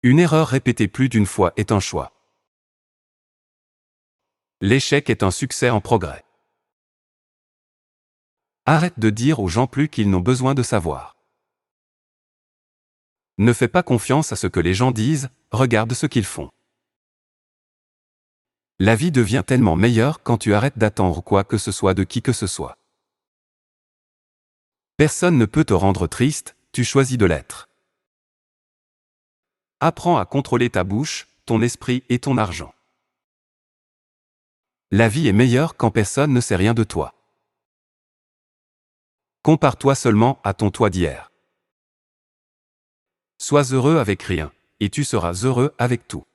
Une erreur répétée plus d'une fois est un choix. L'échec est un succès en progrès. Arrête de dire aux gens plus qu'ils n'ont besoin de savoir. Ne fais pas confiance à ce que les gens disent, regarde ce qu'ils font. La vie devient tellement meilleure quand tu arrêtes d'attendre quoi que ce soit de qui que ce soit. Personne ne peut te rendre triste, tu choisis de l'être. Apprends à contrôler ta bouche, ton esprit et ton argent. La vie est meilleure quand personne ne sait rien de toi. Compare-toi seulement à ton toi d'hier. Sois heureux avec rien, et tu seras heureux avec tout.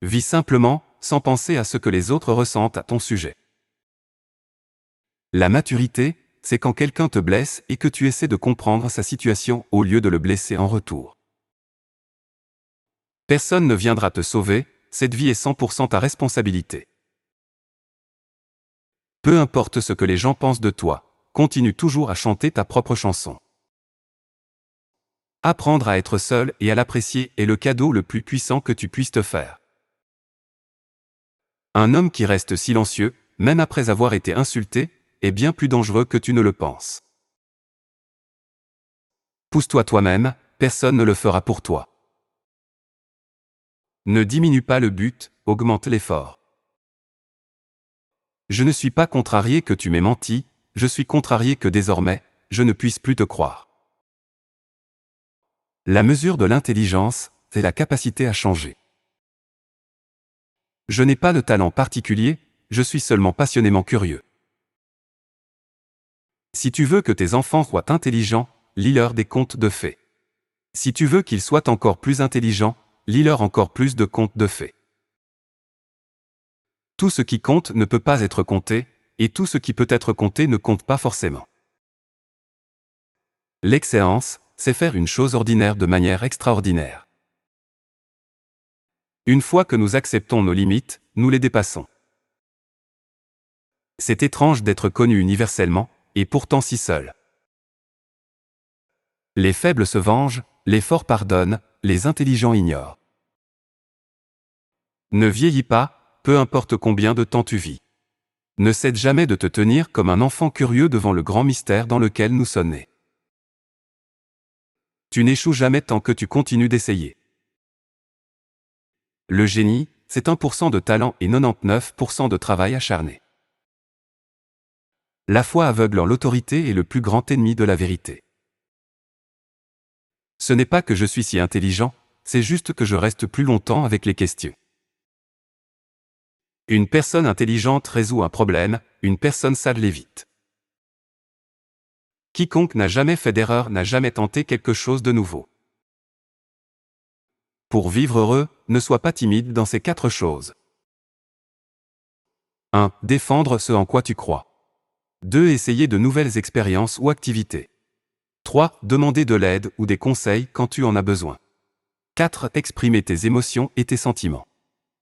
Vis simplement, sans penser à ce que les autres ressentent à ton sujet. La maturité, c'est quand quelqu'un te blesse et que tu essaies de comprendre sa situation au lieu de le blesser en retour. Personne ne viendra te sauver, cette vie est 100% ta responsabilité. Peu importe ce que les gens pensent de toi, continue toujours à chanter ta propre chanson. Apprendre à être seul et à l'apprécier est le cadeau le plus puissant que tu puisses te faire. Un homme qui reste silencieux, même après avoir été insulté, est bien plus dangereux que tu ne le penses. Pousse-toi toi-même, personne ne le fera pour toi. Ne diminue pas le but, augmente l'effort. Je ne suis pas contrarié que tu m'aies menti, je suis contrarié que désormais, je ne puisse plus te croire. La mesure de l'intelligence, c'est la capacité à changer. Je n'ai pas de talent particulier, je suis seulement passionnément curieux. Si tu veux que tes enfants soient intelligents, lis-leur des contes de fées. Si tu veux qu'ils soient encore plus intelligents, lis-leur encore plus de contes de fées. Tout ce qui compte ne peut pas être compté, et tout ce qui peut être compté ne compte pas forcément. L'excellence, c'est faire une chose ordinaire de manière extraordinaire. Une fois que nous acceptons nos limites, nous les dépassons. C'est étrange d'être connu universellement, et pourtant si seul. Les faibles se vengent, les forts pardonnent, les intelligents ignorent. Ne vieillis pas, peu importe combien de temps tu vis. Ne cède jamais de te tenir comme un enfant curieux devant le grand mystère dans lequel nous sommes nés. Tu n'échoues jamais tant que tu continues d'essayer. Le génie, c'est 1% de talent et 99% de travail acharné. La foi aveugle en l'autorité est le plus grand ennemi de la vérité. Ce n'est pas que je suis si intelligent, c'est juste que je reste plus longtemps avec les questions. Une personne intelligente résout un problème, une personne sale l'évite. Quiconque n'a jamais fait d'erreur n'a jamais tenté quelque chose de nouveau. Pour vivre heureux, ne sois pas timide dans ces 4 choses. 1. Défendre ce en quoi tu crois. 2. Essayer de nouvelles expériences ou activités. 3. Demander de l'aide ou des conseils quand tu en as besoin. 4. Exprimer tes émotions et tes sentiments.